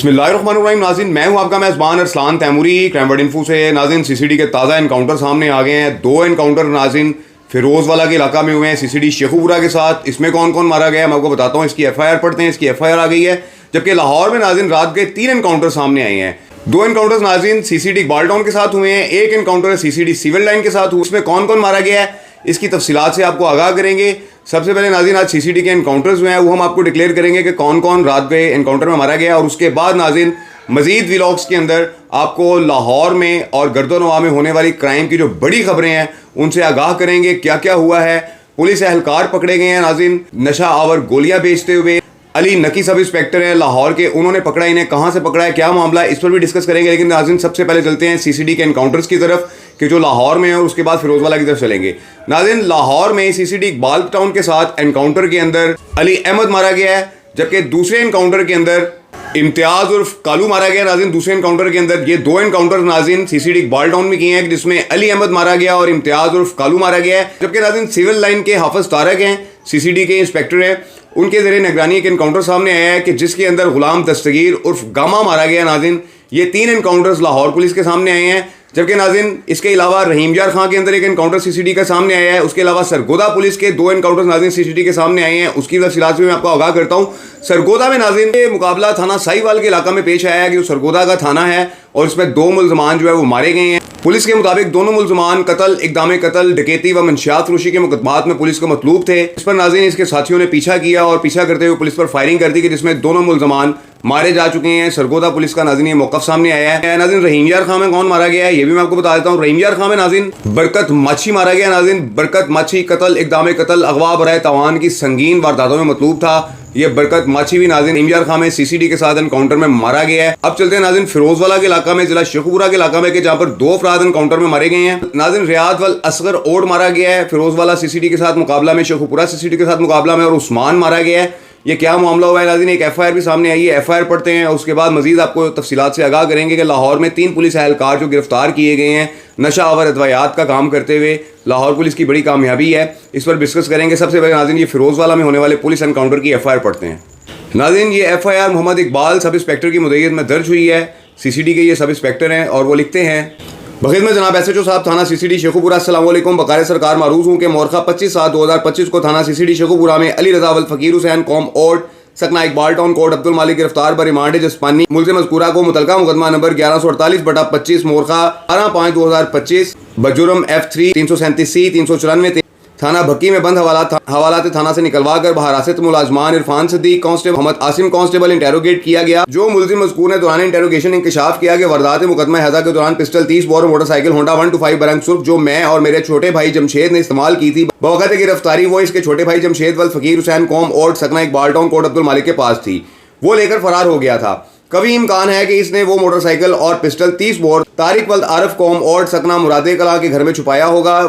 बिस्मिल्लाहिर्रहमानिर्रहीम। नाज़रीन, मैं हूं आपका मेज़बान अरसलान तैमूरी क्रैमवर्ड इन्फो से। नाज़रीन, सीसीडी के ताज़ा एनकाउंटर सामने आ गए हैं। दो एनकाउंटर नाज़रीन फिरोज़वाला के इलाका में हुए हैं सीसीडी शेखुपुरा के साथ। इसमें कौन कौन मारा गया है मैं आपको बताता हूँ। इसकी एफआईआर पढ़ते हैं। इसकी एफआईआर आ गई है। जबकि लाहौर में नाज़रीन रात के 3 एनकाउंटर सामने आए हैं। 2 एनकाउंटर्स नाज़रीन सीसीडी इकबाल टाउन के साथ हुए हैं। एक एनकाउंटर सीसीडी सिविल लाइन के साथ हुआ। इसमें कौन कौन मारा गया है इसकी तफसीलात से आपको आगाह करेंगे। सबसे पहले नाज़रीन आज सीसीडी के एनकाउंटर्स हुए हैं वो हम आपको डिक्लेयर करेंगे कि कौन कौन रात के एनकाउंटर में मारा गया। और उसके बाद नाज़रीन मजीद व्लॉग्स के अंदर आपको लाहौर में और गर्दोनवा में होने वाली क्राइम की जो बड़ी खबरें हैं उनसे आगाह करेंगे। क्या क्या हुआ है, पुलिस एहलकार पकड़े गए हैं नाज़रीन नशा आवर गोलियां बेचते हुए। अली नकी सब इंस्पेक्टर है लाहौर के, उन्होंने पकड़ा, इन्हें कहाँ से पकड़ा है, क्या मामला है, इस पर भी डिस्कस करेंगे। लेकिन नाज़रीन सबसे पहले चलते हैं सीसीडी के एनकाउंटर्स की तरफ कि जो लाहौर में है, और उसके बाद फिरोजवाला की तरफ चलेंगे। नाज़रीन लाहौर में सीसीडी इकबाल टाउन के साथ एनकाउंटर के अंदर अली अहमद मारा गया है। जबकि दूसरे एनकाउंटर के अंदर इम्तियाज उर्फ कालू मारा गया। नाज़रीन दूसरे एनकाउंटर के अंदर ये 2 एनकाउंटर नाज़रीन सीसीडी इकबाल टाउन में किए हैं जिसमें अली अहमद मारा गया और इम्तियाज उर्फ कालू मारा गया है। जबकि नाज़रीन सिविल लाइन के हाफिज तारक हैं, सीसीडी के इंस्पेक्टर हैं, उनके ज़रिए निगरानी एक एनकाउंटर सामने आया है कि जिसके अंदर गुलाम दस्तगीर उर्फ गामा मारा गया। नाज़रीन ये 3 एनकाउंटर्स लाहौर पुलिस के सामने आए हैं। जबकि नाज़रीन इसके अलावा रहीम यार खां के अंदर एक एनकाउंटर सीसीडी का सामने आया है। उसके अलावा सरगोदा पुलिस के 2 एनकाउंटर्स नाज़रीन सीसीडी के सामने आए हैं। उसकी तफसीलात से मैं आपको आगाह करता हूँ। सरगोदा में नाज़रीन ये मुकाबला थाना साहिवाल के इलाका में पेश आया है कि जो सरगोदा का थाना है और इसमें 2 मुल्ज़मान जो है वो मारे गए हैं। पुलिस के मुताबिक दोनों मुल्ज़मान कत्ल, इक़दाम कत्ल, डकैती व मंशियात फरोशी के मुकदमात में पुलिस को मतलूब थे। इस पर नाज़रीन इसके साथियों ने पीछा किया और पीछा करते हुए पुलिस पर फायरिंग कर दी कि जिसमें दोनों मुल्ज़मान मारे जा चुके हैं। सरगोदा पुलिस का नाज़रीन ये मौक़िफ़ सामने आया है। नाज़रीन रहीम यार खां में कौन मारा गया है ये भी मैं आपको बता देता हूँ। रहीम यार खां में नाज़रीन बरकत माछी मारा गया। नाज़रीन बरकत माछी कत्ल, इक़दाम कत्ल, अगवा बराए तवान की संगीन वारदातों में मतलूब था। ये बरकत माछी भी नाज़रीन रहीम यार खां में सीसीडी के साथ एनकाउंटर में मारा गया है। अब चलते हैं नाज़रीन फिरोजवाला के इलाका में, जिला शेखुपुरा के इलाका में, कि जहाँ पर 2 अफराद एनकाउंटर में मारे गए हैं। नाज़रीन रियाद वल असगर ओड मारा गया है फिरोजवाला सीसीडी के साथ मुकाबला में, शेखुपुरा सीसीडी के साथ मुकाबला में, और उस्मान मारा गया है। ये क्या मामला हुआ है नाज़रीन, एक एफआईआर भी सामने आई है। एफआईआर पढ़ते हैं और उसके बाद मजीद आपको तफसीलात से आगाह करेंगे कि लाहौर में 3 पुलिस एहलकार जो गिरफ्तार किए गए हैं नशा आवर अदवायात का काम करते हुए। लाहौर पुलिस की बड़ी कामयाबी है, इस पर डिस्कस करेंगे। सबसे पहले नाज़रीन ये फिरोजवाला में होने वाले पुलिस एनकाउंटर की एफआईआर पढ़ते हैं। नाज़रीन ये FIR Mohammad Iqbal sub inspector की मुद्दईयत में दर्ज हुई है। सीसीडी के ये सब इंस्पेक्टर हैं और वो लिखते हैं बखिद में जनाब एसएचओ साहब थाना सीसीडी शेखुपुरा अस्सलाम वालेकुम। बकारे सरकार मारूफ हूँ कि मोरखा 25/7/2025 को थाना सीसीडी शेखुपुरा में अली रजा वल फ़कीर हुसैन कौम ओड सकना इकबाल टाउन कोर्ट अब्दुल मालिक गिरफ्तार बर रिमांड जसपानी मुल्ज़िम मज़कूरा को मुतलका मुकदमा नंबर 1148/25 मोरखा 12/5/2025 बजुर्म F3 337C 394 थाना भक्की में बंद हवालात थाना से निकलवा कर बहरासत मुलाजमान Irfan Sadiq constable Mohammad Asim constable interrogate किया गया। जो मुल्ज़िम मज़कूर ने दौरान इंटेरोगेशन इंकशाफ किया कि वारदात मुकदमा हैजा के दौरान पिस्टल 30 बोर मोटरसाइकिल होंडा 125 बरंग सुर्ख जो मैं और मेरे छोटे भाई जमशेद ने इस्तेमाल की थी, बवक़्त गिरफ्तारी वो इसके छोटे भाई जमशेद वल फ़कीर हुसैन कौम ओड सकना इकबाल टाउन कोर्ट अब्दुल मालिक के पास थी। वो लेकर फरार हो गया था। कभी इम्कान है कि इसने वो मोटरसाइकिल और पिस्टल 30 बोर तारिक वल आरफ कौम ओड सकना मुरादे कला के घर में छुपाया होगा।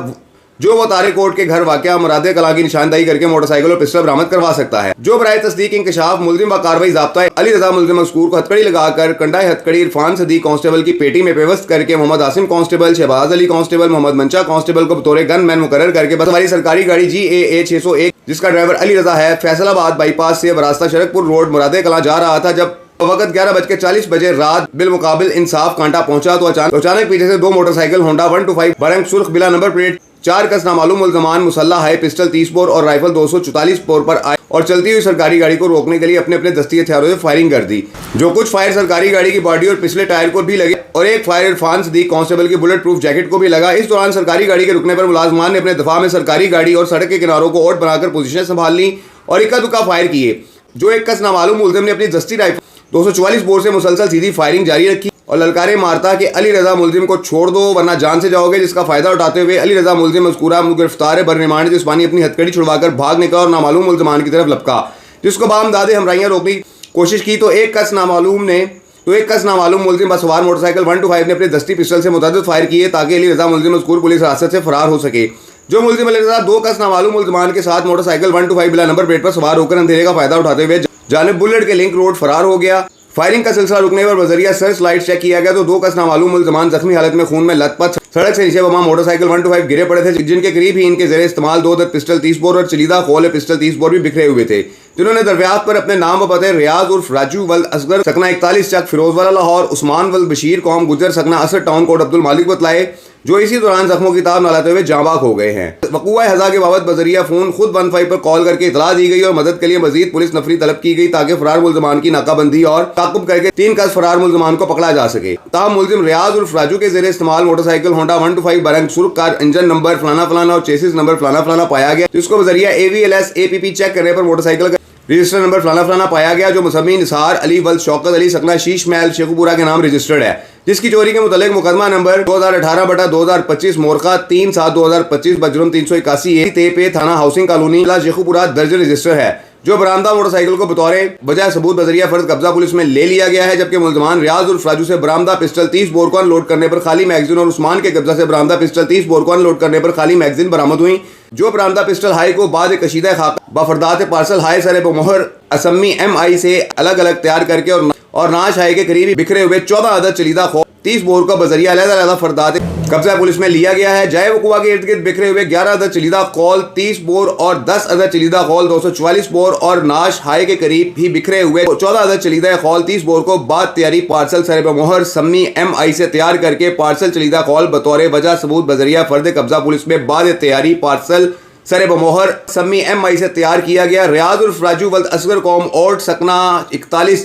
जो वो तारिक कोर्ट के घर वाक़या मुरादे कला की निशानदाही करके मोटरसाइकिल और पिस्टल बरामद करवा सकता है। जो बराए तस्दीक इंकशाफ मुल्ज़िम व कार्रवाई ज़ाब्ता अली रजा मुल्ज़िम मज़कूर को हथकड़ी लगाकर कंडाए हथकड़ी इरफान सदीक कांस्टेबल की पेटी में पेवस्त करके मोहम्मद आसिम कांस्टेबल, शहबाज अली कांस्टेबल, मोहम्मद मंशा कांस्टेबल को बतौर गन मैन मुकर्रर करके बस हमारी सरकारी गाड़ी GAA 601 जिसका ड्राइवर अली रजा है फैसलाबाद बाईपास से बरास्ता शरकपुर रोड मुरादे कला जा रहा था। जब वक्त 11:40 बजे रात बिलमुकाबिल इंसाफ कांटा पहुंचा तो अचानक पीछे से 2 मोटरसाइकिल होंडा 125 बरंग सुर्ख बिला नंबर प्लेट 4 कस नामालूम मुल्ज़मान मुसल्ला है पिस्टल 30 बोर और राइफल 244 बोर पर आए और चलती हुई सरकारी गाड़ी को रोकने के लिए अपने अपने दस्ती हथियारों से फायरिंग कर दी। जो कुछ फायर सरकारी गाड़ी की बॉडी और पिछले टायर को भी लगे और एक फायर इरफान सदीक कांस्टेबल की बुलेट प्रूफ जैकेट को भी लगा। इस दौरान सरकारी गाड़ी के रुकने पर मुलाजमान ने अपने दफा में सरकारी गाड़ी और सड़क के किनारों को ओट बनाकर पोजीशन संभाल ली और इक्का दुक्का फायर किए। जो एक कस नामालूम मुल्ज़िम ने अपनी दस्ती राइफल 244 बोर से मुसलसल सीधी फायरिंग जारी रखी और ललकारे मारता कि अली रजा मुल्ज़िम को छोड़ दो वरना जान से जाओगे, जिसका फायदा उठाते हुए अली रजा मुल्ज़िम मज़कूरा गिरफ्तार बर रिमांड जिस्मानी अपनी हथकड़ी छुड़वाकर भाग निकला और नामालूम मुल्ज़मान की तरफ लपका, जिसको बामदादे हमराइयाँ रोकने की कोशिश की तो एक कस नामालूम मुल्ज़िम बसवार मोटरसाइकिल 125 ने अपने दस्ती पिस्टल से मुतअद्दिद फायर किए ताकि अली रजा मुल्ज़िम मज़कूर पुलिस हिरासत से फरार हो सके। जो मुल्ज़िम अली रजा 2 कस नामालूम मुल्ज़मान के साथ मोटरसाइकिल 125 बिला नंबर प्लेट पर सवार होकर अंधेरे का फायदा उठाते हुए जानिब बुलेट के लिंक रोड फरार हो गया। फायरिंग का सिलसिला रुकने पर बजरिया सर्च लाइट चेक किया गया तो 2 कस नामालूम मुल्ज़मान जख्मी हालत में खून में लथपथ सड़क से नीचे बमा मोटरसाइकिल 125 गिरे पड़े थे, जिनके करीब ही इनके ज़रिए इस्तेमाल 2 पिस्टल 30 बोर और चलीदा खोल पिस्टल 30 बोर भी बिखरे हुए थे। जिन्होंने दरमियात पर अपने नाम व पते रियाज उर्फ राजू वल्द असगर सकना 41 चक फिरोजवाला लाहौर, उस्मान वल्द बशीर कौम गुजर सकना असर टाउन कोट अब्दुल मालिक बतलाए, जो इसी दौरान जख्मों की ताब न लाते हुए जांबाक हो गए हैं। वक़ूआ हज़ा के बाबत बजरिया फ़ोन खुद 15 पर कॉल करके इतला दी गई और मदद के लिए मजीद पुलिस नफरी तलब की गई ताकि फरार मुल्ज़मान की नाकाबंदी और ताक़ुब करके 3 कस फरार मुल्ज़मान को पकड़ा जा सके। ताहम मुल्ज़िम रियाज उर्फ राजू के ज़ेरे इस्तेमाल मोटरसाइकिल होंडा 125 बरंग सुर्ख कार इंजन नंबर फलाना फलाना और चेसिस नंबर फलाना फलाना पाया गया, जिसको बजरिया AVLS APP चेक करने पर मोटरसाइकिल का रजिस्टर नंबर फलाना फलाना पाया गया, जो मुसम्मी निसार अली वल्द शौकत अली सकना शीश महल शेखुपुरा के नाम रजिस्टर्ड है, जिसकी चोरी के मुतल्लिक मुकदमा नंबर 2018/2025 मोरखा 3/7/2025 बजरुम 381 तेपे थाना हाउसिंग कॉलोनी शेखुपुरा दर्ज रजिस्टर है, जो बरामदा मोटरसाइकिल को बतौर वजह सबूत बजरिया फर्ज कब्जा पुलिस में ले लिया गया है। जबकि मुल्ज़मान रियाज उर्फ राजू से बरामदा पिस्टल 30 बोर को अनलोड करने पर खाली मैगजीन और उस्मान के कब्जा से बरामदा पिस्टल 30 बोर को अनलोड करने पर खाली मैगजीन बरामद हुई, जो बरामदा पिस्टल हाई को बाद कशीदा खाका बफरदात पार्सल हाई सरे बमोहर असमी MI से अलग अलग तैयार करके और नाश हाई के करीब बिखरे हुए 14 अदद चलीदा खो 30 बोर का बजरिया अलग-अलग फरदात कब्जा पुलिस में लिया गया है। जय वकुआ के इर्द गिर्द बिखरे हुए 11 अदद चलीदा कौल 30 बोर और 10 अदद चलीदा कौल 244 बोर और नाश हाई के करीब भी बिखरे हुए 14 अदद चलीदा कौल 30 बोर को बाद तैयारी पार्सल सरे बमोहर सम्मी MI से तैयार करके पार्सल चलीदा कौल बतौर वजह सबूत बजरिया फर्द कब्जा पुलिस में बाद तैयारी पार्सल सरे बमोहर सम्मी MI से तैयार किया गया। रियाज उर्फ राजू वल्द असगर कौम ओट सकना 41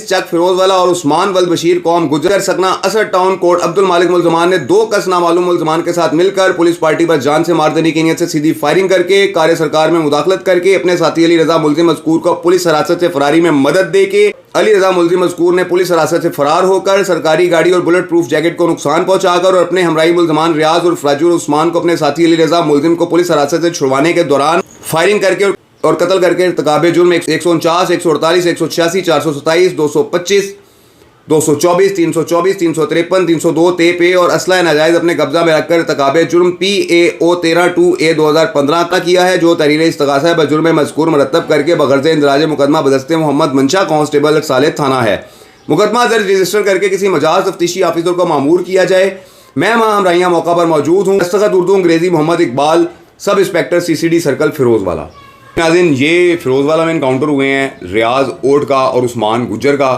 चक फिरोजवाला और उस्मान वल्द बशीर कौम गुजर सकना असर टाउन कोट अब्दुल मालिक मुल्ज़मान ने 2 कस नामालूम मुल्ज़मान के साथ मिलकर पुलिस पार्टी पर जान से मार देने की नीयत से सीधी फायरिंग करके कार्य सरकार में मुदाखलत करके अपने साथी अली रजा मुल्ज़िम मज़कूर को पुलिस हिरासत से फरारी में मदद दे के अली रजा मुल्ज़िम मज़कूर ने पुलिस हिरासत से फरार होकर सरकारी गाड़ी और बुलेट प्रूफ जैकेट को नुकसान पहुंचाकर और अपने हमराई मुल्ज़मान रियाज उर्फ राजू और उस्मान को अपने साथी अली रजा मुल्ज़िम को पुलिस हिरासत से छुड़वाने के दौरान फायरिंग करके और कत्ल करके इर्तिकाबे जुर्म 149, 148, 186, 427, 225, 224, 324, 353, 302 तेपे और असला नाजायज अपने कब्जा में रखकर इर्तिकाबे जुर्म PAO 13/2A 2015 का किया है, जो तहरीर इस्तगासा बजुर्म मज़कूर मरतब करके बगर्ज़ इंदराज मुकदमा बदस्ते मोहम्मद मंशा कांस्टेबल साले थाना है। मुकदमा दर्ज रजिस्टर करके किसी मजाज तफ्तीशी ऑफिसर को मामूर किया जाए। मैं हमराइयाँ मौका पर मौजूद हूँ। दस्तखत उर्दू अंग्रेजी Mohammad Iqbal, sub inspector CCD circle Firozwala. नाज़रीन, ये फिरोजवाला में इनकाउंटर हुए हैं रियाज ओट का और उस्मान गुजर का,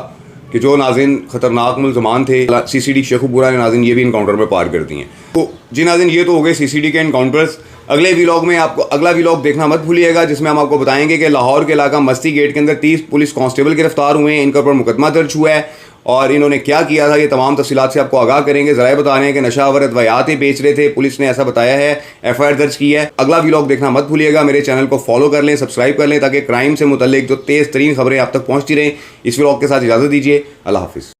कि जो नाज़रीन ख़तरनाक मुल्ज़मान थे। CCD शेखुपुरा ने नाज़रीन ये भी इनकाउंटर में पार कर दिए हैं। तो जी नाज़रीन, ये तो हो गए CCD के इनकाउंटर्स। अगले व्लॉग में आपको अगला व्लॉग देखना मत भूलिएगा, जिसमें हम आपको बताएंगे कि लाहौर के इलाका मस्ती गेट के अंदर 30 पुलिस कांस्टेबल गिरफ्तार हुए हैं, इनके ऊपर मुकदमा दर्ज हुआ है और इन्होंने क्या किया था, ये तमाम तफसीलात से आपको आगाह करेंगे। ज़राए बता रहे हैं कि नशा व अद्वियात बेच रहे थे, पुलिस ने ऐसा बताया है, FIR दर्ज की है। अगला व्लॉग देखना मत भूलिएगा। मेरे चैनल को फॉलो कर लें, सब्सक्राइब कर लें, ताकि क्राइम से मुतल्लिक जो तेज़ तरीन खबरें आप तक पहुँचती रहें। इस व्लॉग के साथ इजाज़त दीजिए। अल्लाह हाफिज़।